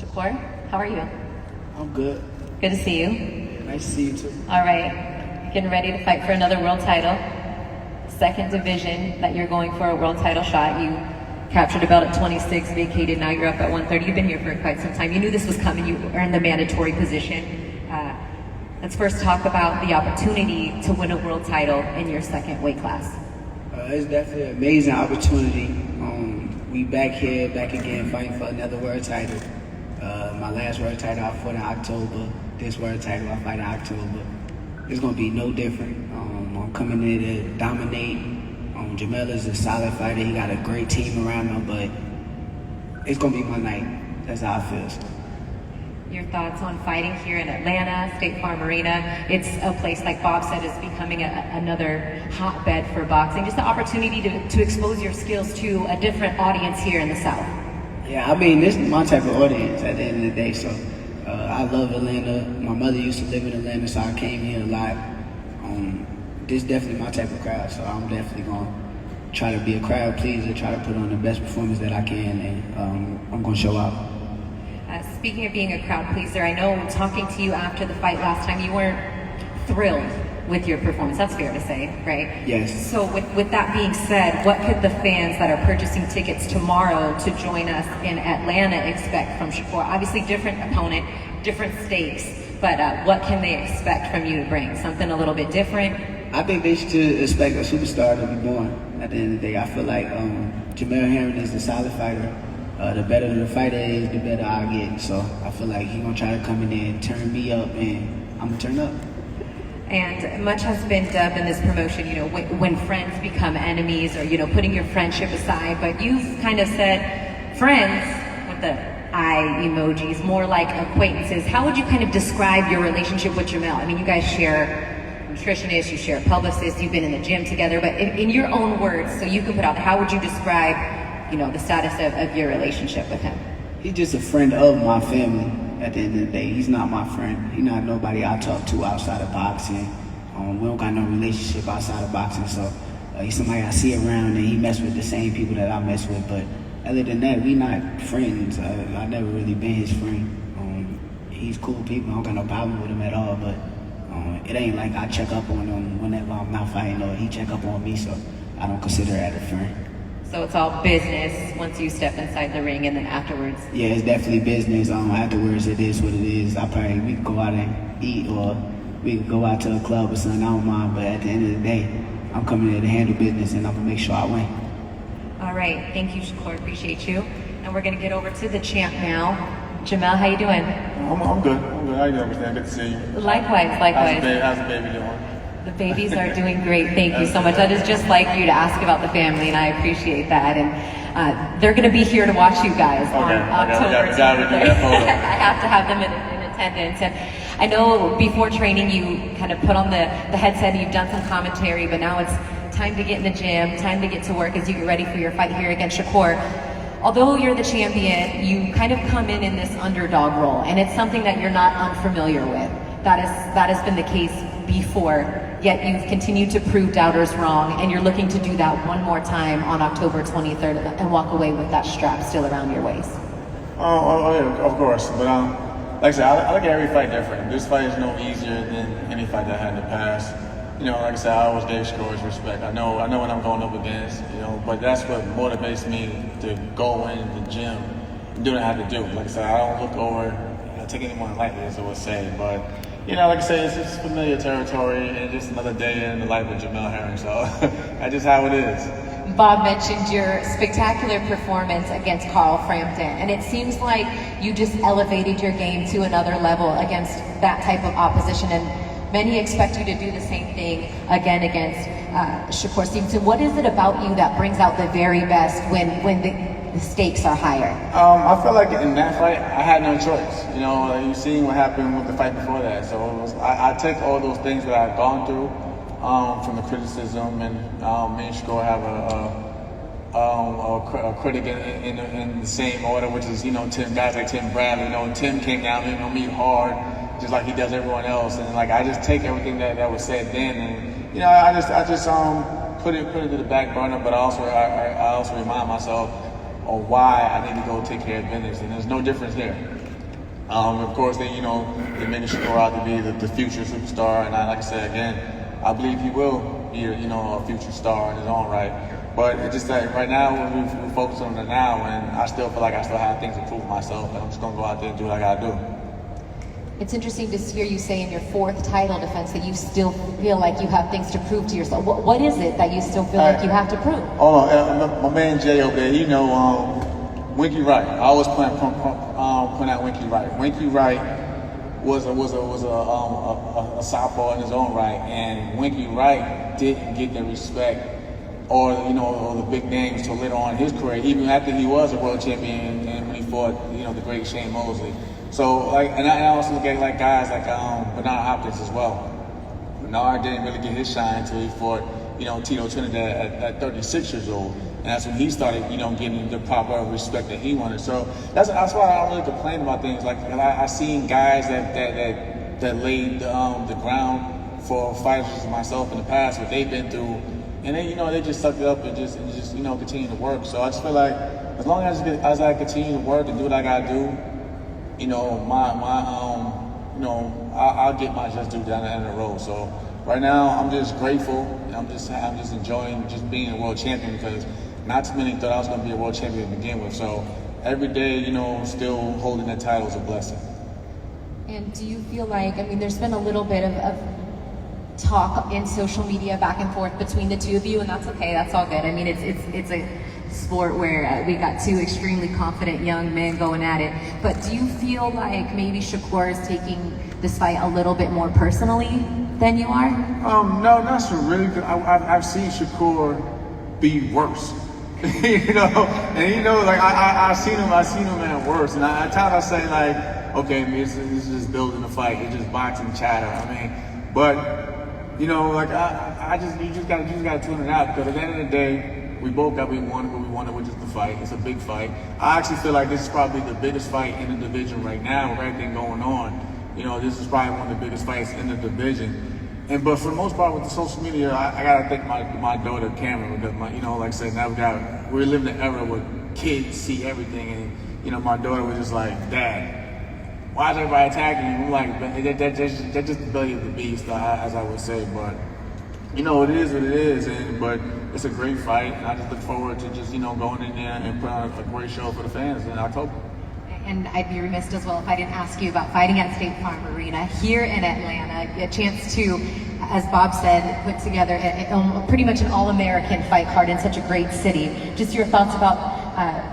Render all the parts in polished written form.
Shakur, how are you? I'm good. Good to see you. Nice to see you too. All right, getting ready to fight for another world title. Second division that you're going for a world title shot. You captured a belt at 26, vacated, now you're up at 130. You've been here for quite some time. You knew this was coming, you earned the mandatory position. Let's first talk about the opportunity to win a world title in your second weight class. It's definitely an amazing opportunity. We back here, back again, fighting for another world title. My last world title I fought in October. This world title I fight in October. It's gonna be no different. I'm coming in to dominate. Jamel is a solid fighter. He got a great team around him, but it's gonna be my night. That's how I feel. Your thoughts on fighting here in Atlanta, State Farm Arena? It's a place, like Bob said, is becoming another hotbed for boxing. Just the opportunity to expose your skills to a different audience here in the South. Yeah, I mean, this is my type of audience at the end of the day, so I love Atlanta. My mother used to live in Atlanta, so I came here a lot. This is definitely my type of crowd, so I'm definitely going to try to be a crowd pleaser, try to put on the best performance that I can, and I'm going to show out. Speaking of being a crowd pleaser, I know talking to you after the fight last time, you weren't thrilled with your performance. That's fair to say, right? Yes. So with that being said, what could the fans that are purchasing tickets tomorrow to join us in Atlanta expect from Shakur? Obviously different opponent, different stakes, but what can they expect from you to bring? Something a little bit different? I think they should expect a superstar to be born at the end of the day. I feel like Jamel Herring is a solid fighter. The better the fighter is, the better I get. So I feel like he's gonna try to come in there and turn me up, and I'm gonna turn up. And much has been dubbed in this promotion, you know, when friends become enemies, or, you know, putting your friendship aside. But you've kind of said friends with the eye emojis, more like acquaintances. How would you kind of describe your relationship with Jamel? I mean, you guys share nutritionists, you share publicists, you've been in the gym together. But in your own words, so you can put out, how would you describe, you know, the status of your relationship with him? He's just a friend of my family at the end of the day. He's not my friend. He's not nobody I talk to outside of boxing. We don't got no relationship outside of boxing, so he's somebody I see around, and he mess with the same people that I mess with. But other than that, we not friends. I never really been his friend. He's cool people. I don't got no problem with him at all, but it ain't like I check up on him whenever I'm not fighting, or he check up on me, so I don't consider that a friend. So it's all business once you step inside the ring, and then afterwards? Yeah, it's definitely business. Afterwards, it is what it is. We could go out and eat, or we could go out to a club or something. I don't mind, but at the end of the day, I'm coming here to handle business, and I'm gonna make sure I win. All right, thank you, Shakur. Appreciate you. And we're gonna get over to the champ now. Jamel, how you doing? I'm good. How you doing, Christina? Good to see you. Likewise. How's the baby doing? The babies are doing great. Thank you so much. That is just like you to ask about the family, and I appreciate that. And they're going to be here to watch you guys on October 23rd. I have to have them in attendance. And I know before training you kind of put on the headset and you've done some commentary, but now it's time to get in the gym, time to get to work as you get ready for your fight here against Shakur. Although you're the champion, you kind of come in this underdog role, and it's something that you're not unfamiliar with. That has been the case before, yet you've continued to prove doubters wrong, and you're looking to do that one more time on October 23rd and walk away with that strap still around your waist. Oh yeah, of course. But like I said, I look at every fight different. This fight is no easier than any fight that I had in the past. You know, like I said, I always gave Shakur his respect. I know what I'm going up against, you know, but that's what motivates me to go in the gym and do what I have to do. Like I said, I don't look over, take anyone lightly, as I would say, but you know, like I say, it's just familiar territory and just another day in the life of Jamel Herring, so that's just how it is. Bob mentioned your spectacular performance against Carl Frampton, and it seems like you just elevated your game to another level against that type of opposition, and many expect you to do the same thing again against Shakur Stevenson. What is it about you that brings out the very best when the stakes are higher? I feel like in that fight, I had no choice. You know, you've seen what happened with the fight before that. So I take all those things that I've gone through from the criticism, and me and Shakur have a critic in the same order, which is, you know, guys like Tim Bradley. You know, Tim came down on me hard, just like he does everyone else. And like, I just take everything that was said then, and you know, I just put it to the back burner. But I also remind myself or why I need to go take care of business, and there's no difference here. Of course, they making Shakur out to be the future superstar, and like I said again, I believe he will be a future star in his own right. But it's just that right now we're focused on the now, and I still feel like I still have things to prove myself, and I'm just gonna go out there and do what I gotta do. It's interesting to hear you say in your 4th title defense that you still feel like you have things to prove to yourself. What is it that you still feel like you have to prove? Hold on, my man Jay over there, Winky Wright. I always point out Winky Wright. Winky Wright was a southpaw in his own right, and Winky Wright didn't get the respect or the big names till later on in his career, even after he was a world champion and when he fought the great Shane Mosley. So and I also look at guys like Bernard Hopkins as well. Bernard didn't really get his shine until he fought Tito Trinidad at 36 years old. And that's when he started, getting the proper respect that he wanted. So that's why I don't really complain about things. Like I seen guys that laid the ground for fighters like myself in the past, what they've been through, and they just sucked it up and just continue to work. So I just feel like as long as I continue to work and do what I gotta do, I'll get my just due down the end of the road. So right now I'm just grateful, and I'm just enjoying just being a world champion, because not too many thought I was going to be a world champion to begin with. So every day, still holding that title is a blessing. And do you feel like, there's been a little bit of talk in social media back and forth between the two of you, and that's okay, that's all good. It's a sport where we got 2 extremely confident young men going at it. But do you feel like maybe Shakur is taking this fight a little bit more personally than you are? No, not so really. I've seen Shakur be worse. And I seen him at worse. And at times I say okay, it's just building a fight. It's just boxing chatter. But you just gotta tune it out, because at the end of the day, we both got what we wanted, which is the fight. It's a big fight. I actually feel like this is probably the biggest fight in the division right now with everything going on. This is probably one of the biggest fights in the division. But for the most part, with the social media, I gotta thank my daughter Cameron, because like I said, now we're living in an era where kids see everything, and my daughter was just like, "Dad, why is everybody attacking you?" I'm like, that's just the belly of the beast, as I would say. But it is what it is, but it's a great fight, and I just look forward to just going in there and putting on a great show for the fans in October. And I'd be remiss as well if I didn't ask you about fighting at State Farm Arena here in Atlanta. A chance to, as Bob said, put together pretty much an all-American fight card in such a great city. Just your thoughts about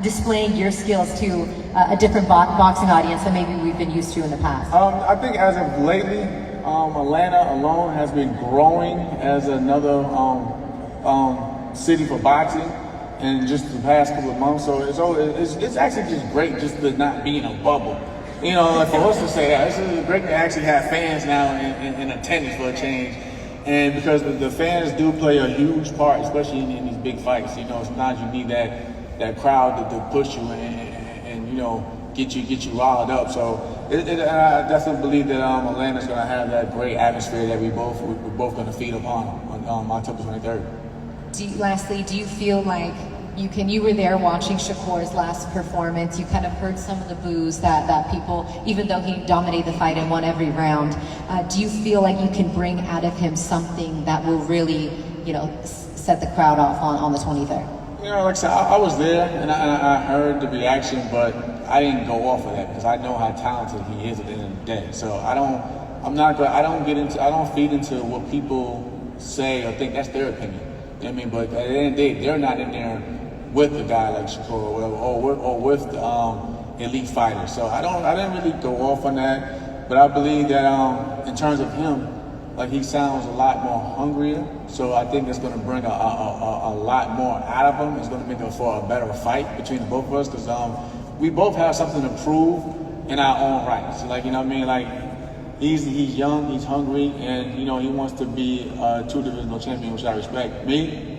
displaying your skills to a different boxing audience than maybe we've been used to in the past. I think as of lately, Atlanta alone has been growing as another city for boxing. In just the past couple of months, so it's actually just great just to not be in a bubble. For us to say that, it's great to actually have fans now in attendance for a change, and because the fans do play a huge part, especially in these big fights. Sometimes you need that crowd to push you and get you riled up. So I definitely believe that Atlanta's going to have that great atmosphere that we're both going to feed upon on October 23rd. Lastly, do you feel like you were there watching Shakur's last performance, you kind of heard some of the boos that people, even though he dominated the fight and won every round, do you feel like you can bring out of him something that will really, set the crowd off on the 23rd? Like I said, I was there and I heard the reaction, but I didn't go off of that because I know how talented he is at the end of the day. So I don't feed into what people say or think. That's their opinion. But at the end of the day, they're not in there with a guy like Shakur or whatever, or with the elite fighters. So I didn't really go off on that. But I believe that in terms of him, he sounds a lot more hungrier. So I think it's going to bring a lot more out of him. It's going to make it for a better fight between the both of us, because we both have something to prove in our own right. So he's young, he's hungry, and he wants to be a 2-divisional champion, which I respect. Me,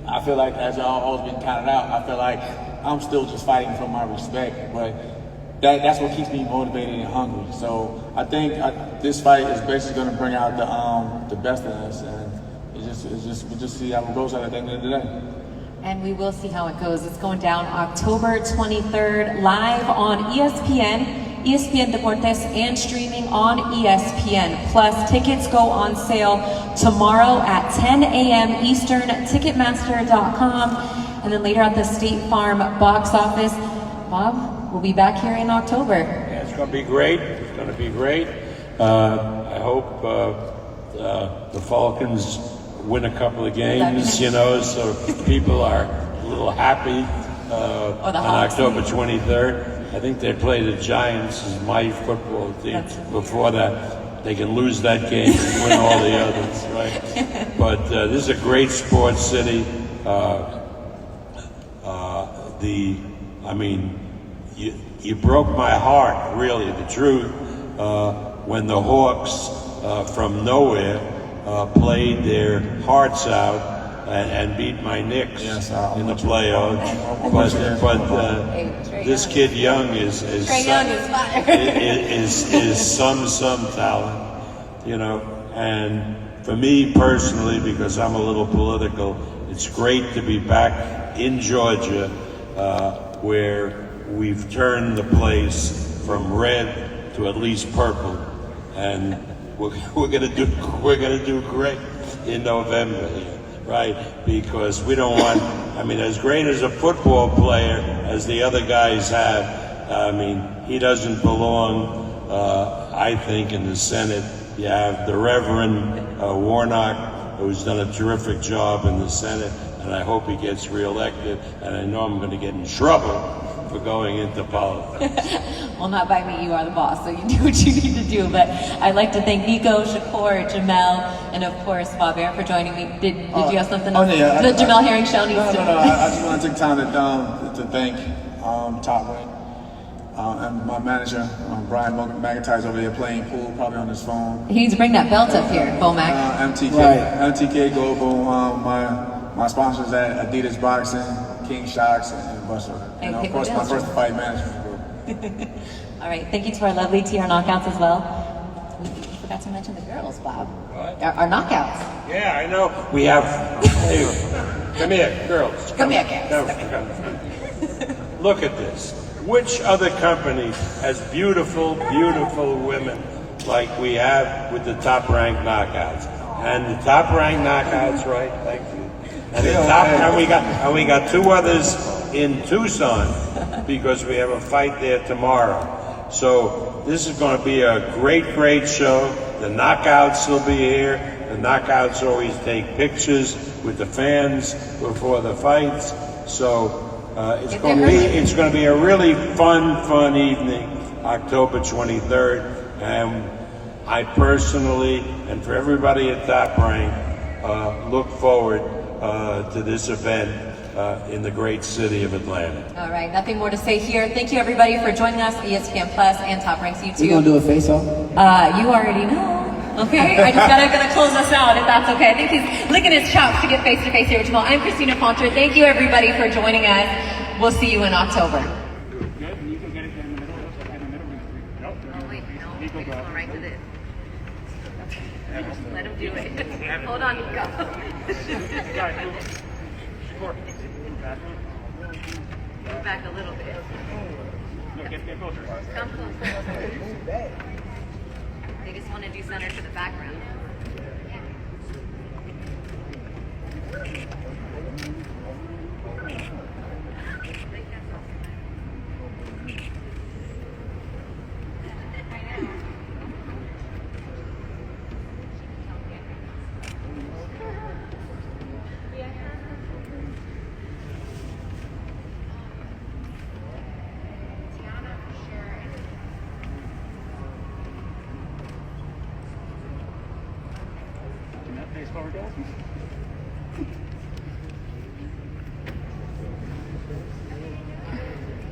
I feel like, as I've always been counted out, I feel like I'm still just fighting for my respect, but that's what keeps me motivated and hungry. So I think this fight is basically going to bring out the best in us, and we'll just see how it goes at the end of the day. And we will see how it goes. It's going down October 23rd, live on ESPN. ESPN Deportes, and streaming on ESPN Plus. Tickets go on sale tomorrow at 10 a.m. Eastern, Ticketmaster.com, and then later at the State Farm box office. Bob, we'll be back here in October. Yeah, it's going to be great. It's going to be great. I hope the Falcons win a couple of games, you know, so people are a little happy on October 23rd. I think they play the Giants as my football team. Before that, they can lose that game and win all the others, right? But this is a great sports city. I mean, you broke my heart, really, the truth, when the Hawks from nowhere played their hearts out and beat my Knicks in the playoffs. But this kid Young is some talent, you know. And for me personally, because I'm a little political, it's great to be back in Georgia, where we've turned the place from red to at least purple, and we're gonna do great in November, right? Because we don't want, I mean, as great as a football player as the other guys have, I mean, he doesn't belong, I think, in the Senate. You have the Reverend Warnock, who's done a terrific job in the Senate, and I hope he gets reelected, and I know I'm going to get in trouble for going into politics. Well, not by me, you are the boss, so you do what you need to do. But I'd like to thank Nico, Shakur, Jamel, and of course Bob Aaron for joining me. Did you have something else? Yeah, the Jamel Herring show needs to... No, I just want to take time to thank Top Rank and my manager, Brian McIntyre's over there playing pool, probably on his phone. He needs to bring that belt up here, Bomac. MTK Global, my sponsors at Adidas Boxing, King Shocks, and Buster. And of course, my first fight management group. All right, thank you to our lovely TR Knockouts as well. We forgot to mention the girls, Bob. What? Our knockouts. Yeah, I know. We have. Hey, come here, girls. Come here, guys. Look at this. Which other company has beautiful, beautiful women like we have with the Top Rank Knockouts? And the Top Rank Knockouts, right? Thank you. And the top, and we got two others in Tucson because we have a fight there tomorrow. So this is going to be a great, great show. The Knockouts will be here. The Knockouts always take pictures with the fans before the fights. So it's going to be a really fun evening, October 23rd. And I personally, and for everybody at Top Rank, look forward to this event in the great city of Atlanta. All right, nothing more to say here. Thank you everybody for joining us, ESPN Plus and Top Rank's YouTube. We gonna do a face-off? You already know. Okay, I just gonna close us out if that's okay. I think he's licking his chops to get face to face here with Jamel. I'm Christina Poncher. Thank you everybody for joining us. We'll see you in October. Right to this. Just let him do it. Hold on, Nico. Move back a little bit. Come closer. They just want to do center to the background.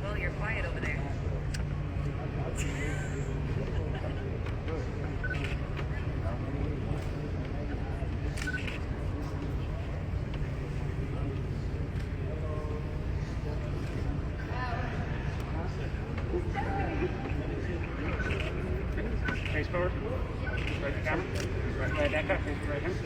Well, you're quiet over there. Face forward. Right the camera. Right back up. Right hand.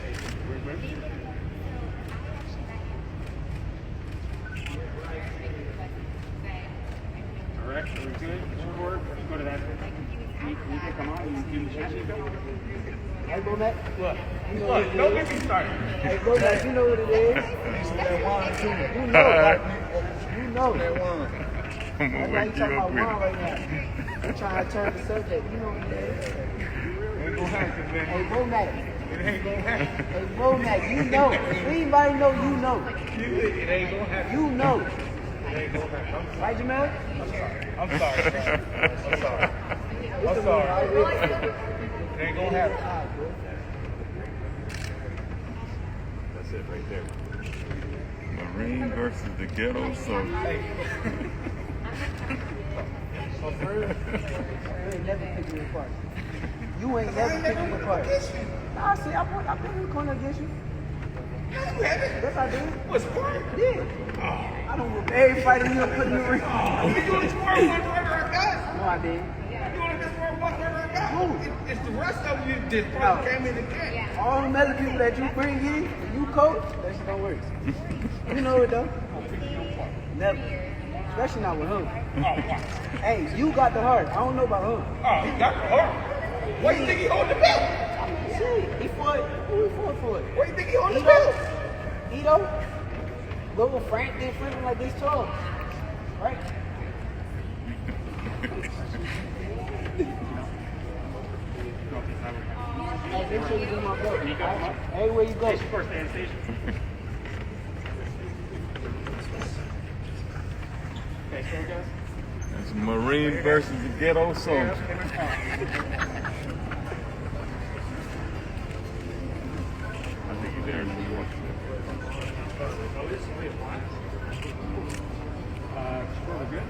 All right. Are we good? Forward. Go to You can come on. You can Hey, Bo Mac. Look, don't get me started. Hey, Bo Mac, you know what it is. You know. You know. That's why you talking about Juan right now. I'm trying to turn the subject. You know what it is. Ain't gonna happen, man. Hey, Bo Mac. It ain't gonna happen. Hey, Bo Mac, you know. If anybody know, you know. It ain't gonna happen. You know. It ain't gonna happen. Right, Jamel? I'm sorry. I'm sorry. It ain't gonna happen. That's it right there. Marine versus the ghetto soldier. You ain't never picked me apart. You ain't never picked me apart. Nah, see, I put in the corner against you. Yes, I did. What's wrong? Yeah. I don't know. Every fighter you put in the ring. You only scored one murderer guy. No, I did. You only scored one murderer guy. Who? It's the rest of you that probably came in the camp. All the other people that you bring in, you coach, that shit don't work. You know it though. Never. Especially not with him. Hey, you got the heart. I don't know about him. Oh, he got the heart. Why you think he hold the belt? Shit, he fought. Who he fought for? Why you think he hold the belt? Ito? Go with Frank, then Frank like this tall. Right? Hey, make sure you get my belt. Everywhere you go. First day station. Okay, so guys. That's Marine versus the ghetto soldier. I think he's there. Good.